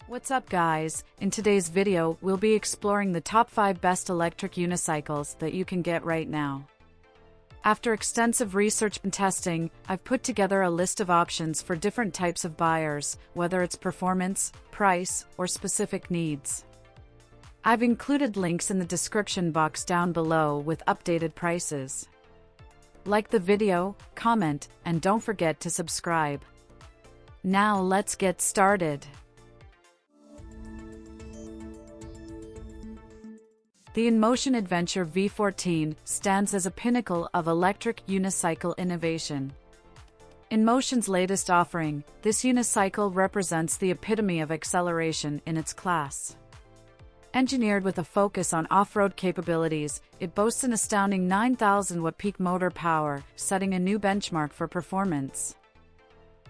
What's up guys, in today's video we'll be exploring the top 5 best electric unicycles that you can get right now. After extensive research and testing, I've put together a list of options for different types of buyers, whether it's performance, price, or specific needs. I've included links in the description box down below with updated prices. Like the video, comment, and don't forget to subscribe. Now let's get started. The Inmotion Adventure V14 stands as a pinnacle of electric unicycle innovation. Inmotion's latest offering, this unicycle represents the epitome of acceleration in its class. Engineered with a focus on off-road capabilities, it boasts an astounding 9,000 watt peak motor power, setting a new benchmark for performance.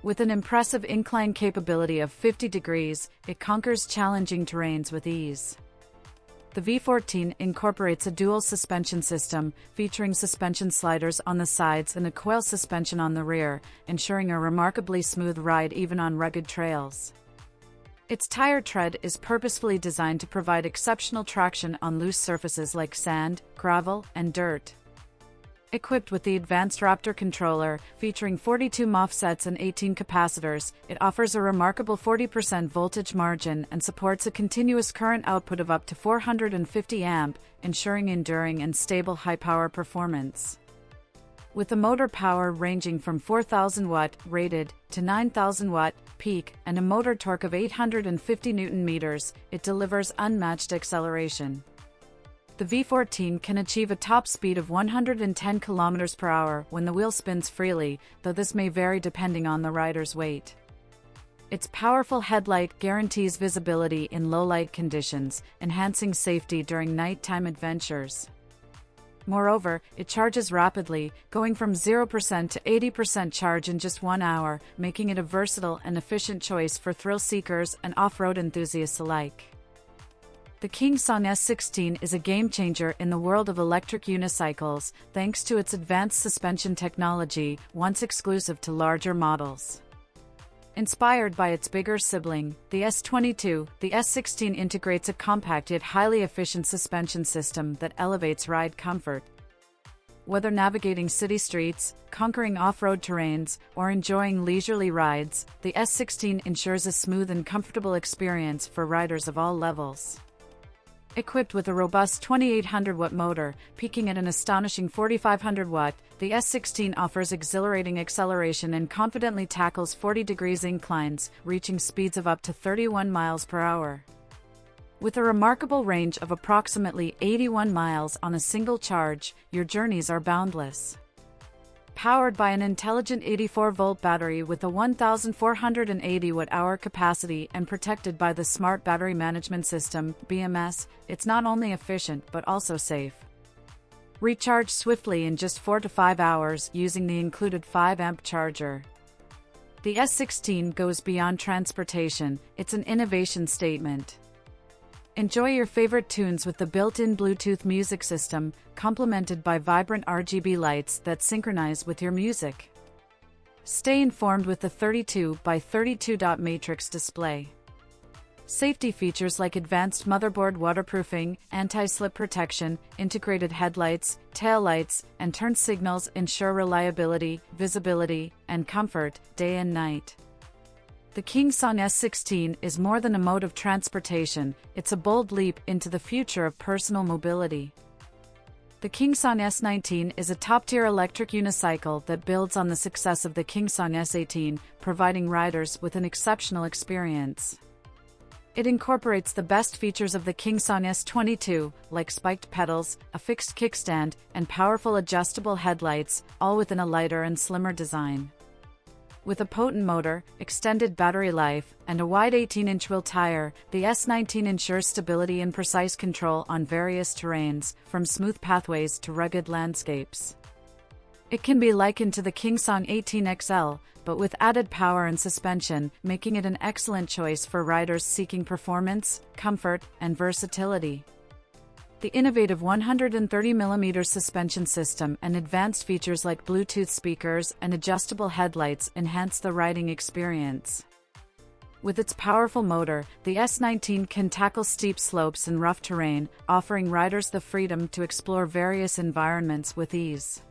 With an impressive incline capability of 50 degrees, it conquers challenging terrains with ease. The V14 incorporates a dual suspension system, featuring suspension sliders on the sides and a coil suspension on the rear, ensuring a remarkably smooth ride even on rugged trails. Its tire tread is purposefully designed to provide exceptional traction on loose surfaces like sand, gravel, and dirt. Equipped with the advanced Raptor controller, featuring 42 MOSFETs and 18 capacitors, it offers a remarkable 40% voltage margin and supports a continuous current output of up to 450 amp, ensuring enduring and stable high-power performance. With a motor power ranging from 4,000 watt rated to 9,000 watt peak and a motor torque of 850 Newton meters, it delivers unmatched acceleration. The V14 can achieve a top speed of 110 km per hour when the wheel spins freely, though this may vary depending on the rider's weight. Its powerful headlight guarantees visibility in low light conditions, enhancing safety during nighttime adventures. Moreover, it charges rapidly, going from 0% to 80% charge in just 1 hour, making it a versatile and efficient choice for thrill seekers and off-road enthusiasts alike. The Kingsong S16 is a game-changer in the world of electric unicycles, thanks to its advanced suspension technology, once exclusive to larger models. Inspired by its bigger sibling, the S22, the S16 integrates a compact yet highly efficient suspension system that elevates ride comfort. Whether navigating city streets, conquering off-road terrains, or enjoying leisurely rides, the S16 ensures a smooth and comfortable experience for riders of all levels. Equipped with a robust 2,800 watt motor, peaking at an astonishing 4,500 watt, the S16 offers exhilarating acceleration and confidently tackles 40 degrees inclines, reaching speeds of up to 31 miles per hour. With a remarkable range of approximately 81 miles on a single charge, your journeys are boundless. Powered by an intelligent 84-volt battery with a 1,480 watt-hour capacity and protected by the Smart Battery Management System (BMS), it's not only efficient but also safe. Recharge swiftly in just 4 to 5 hours using the included 5-amp charger. The S16 goes beyond transportation, it's an innovation statement. Enjoy your favorite tunes with the built-in Bluetooth music system, complemented by vibrant RGB lights that synchronize with your music. Stay informed with the 32x32 matrix display. Safety features like advanced motherboard waterproofing, anti-slip protection, integrated headlights, taillights, and turn signals ensure reliability, visibility, and comfort, day and night. The Kingsong S16 is more than a mode of transportation, it's a bold leap into the future of personal mobility. The Kingsong S19 is a top-tier electric unicycle that builds on the success of the Kingsong S18, providing riders with an exceptional experience. It incorporates the best features of the Kingsong S22, like spiked pedals, a fixed kickstand, and powerful adjustable headlights, all within a lighter and slimmer design. With a potent motor, extended battery life, and a wide 18-inch wheel tire, the S19 ensures stability and precise control on various terrains, from smooth pathways to rugged landscapes. It can be likened to the Kingsong 18XL, but with added power and suspension, making it an excellent choice for riders seeking performance, comfort, and versatility. The innovative 130mm suspension system and advanced features like Bluetooth speakers and adjustable headlights enhance the riding experience. With its powerful motor, the S19 can tackle steep slopes and rough terrain, offering riders the freedom to explore various environments with ease.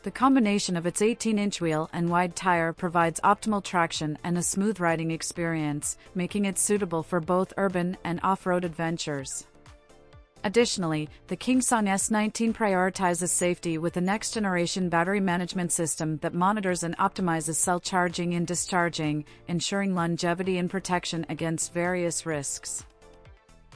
The combination of its 18-inch wheel and wide tire provides optimal traction and a smooth riding experience, making it suitable for both urban and off-road adventures. Additionally, the Kingsong S19 prioritizes safety with a next-generation battery management system that monitors and optimizes cell charging and discharging, ensuring longevity and protection against various risks.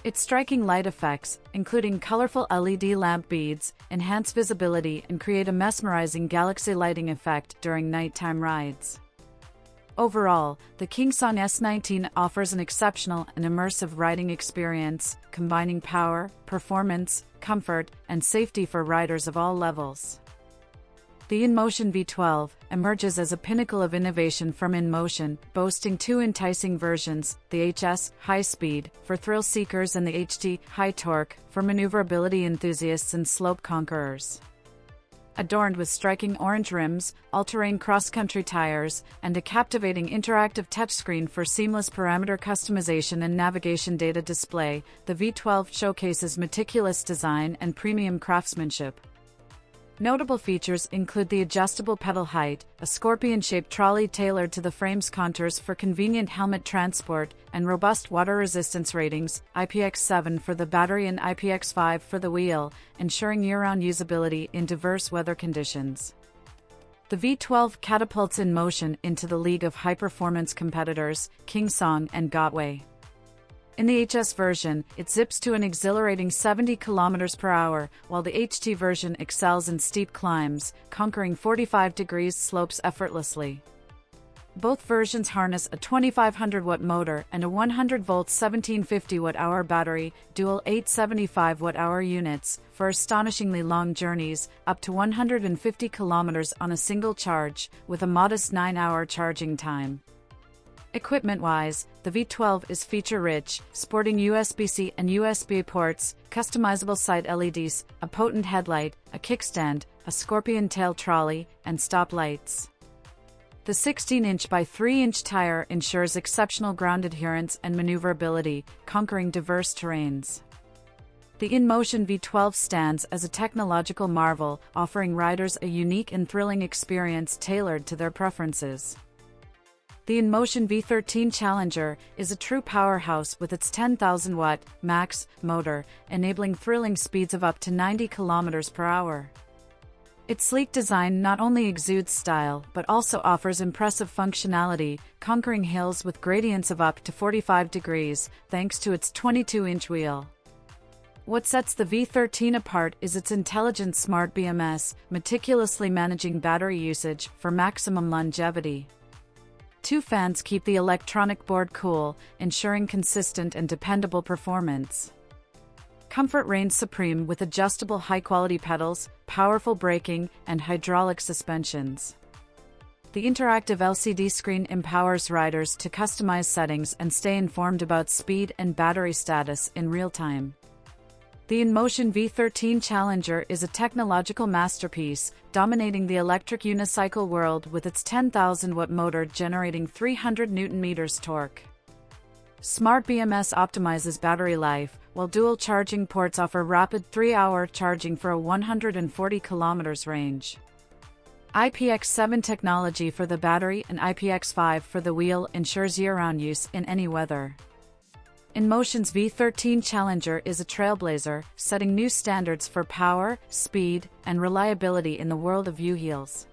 Its striking light effects, including colorful LED lamp beads, enhance visibility and create a mesmerizing galaxy lighting effect during nighttime rides. Overall, the Kingsong S19 offers an exceptional and immersive riding experience, combining power, performance, comfort, and safety for riders of all levels. The Inmotion V12 emerges as a pinnacle of innovation from Inmotion, boasting two enticing versions, the HS High Speed for thrill seekers and the HT High Torque for maneuverability enthusiasts and slope conquerors. Adorned with striking orange rims, all-terrain cross-country tires, and a captivating interactive touchscreen for seamless parameter customization and navigation data display, the V12 showcases meticulous design and premium craftsmanship. Notable features include the adjustable pedal height, a scorpion-shaped trolley tailored to the frame's contours for convenient helmet transport, and robust water resistance ratings, IPX7 for the battery and IPX5 for the wheel, ensuring year-round usability in diverse weather conditions. The V12 catapults Inmotion into the league of high-performance competitors, Kingsong and Gotway. In the HS version, it zips to an exhilarating 70 km per hour, while the HT version excels in steep climbs, conquering 45-degree slopes effortlessly. Both versions harness a 2500-watt motor and a 100-volt 1750-watt-hour battery, dual 875-watt-hour units, for astonishingly long journeys, up to 150 km on a single charge, with a modest 9-hour charging time. Equipment-wise, the V12 is feature-rich, sporting USB-C and USB ports, customizable side LEDs, a potent headlight, a kickstand, a scorpion tail trolley, and stop lights. The 16-inch by 3-inch tire ensures exceptional ground adherence and maneuverability, conquering diverse terrains. The Inmotion V12 stands as a technological marvel, offering riders a unique and thrilling experience tailored to their preferences. The Inmotion V13 Challenger is a true powerhouse with its 10,000-watt max motor, enabling thrilling speeds of up to 90 km per hour. Its sleek design not only exudes style but also offers impressive functionality, conquering hills with gradients of up to 45 degrees, thanks to its 22-inch wheel. What sets the V13 apart is its intelligent smart BMS, meticulously managing battery usage for maximum longevity. Two fans keep the electronic board cool, ensuring consistent and dependable performance. Comfort reigns supreme with adjustable high-quality pedals, powerful braking, and hydraulic suspensions. The interactive LCD screen empowers riders to customize settings and stay informed about speed and battery status in real time. The Inmotion V13 Challenger is a technological masterpiece, dominating the electric unicycle world with its 10,000-watt motor generating 300 Nm torque. Smart BMS optimizes battery life, while dual charging ports offer rapid 3-hour charging for a 140 km range. IPX7 technology for the battery and IPX5 for the wheel ensures year-round use in any weather. Inmotion's V13 Challenger is a trailblazer, setting new standards for power, speed, and reliability in the world of U-wheels.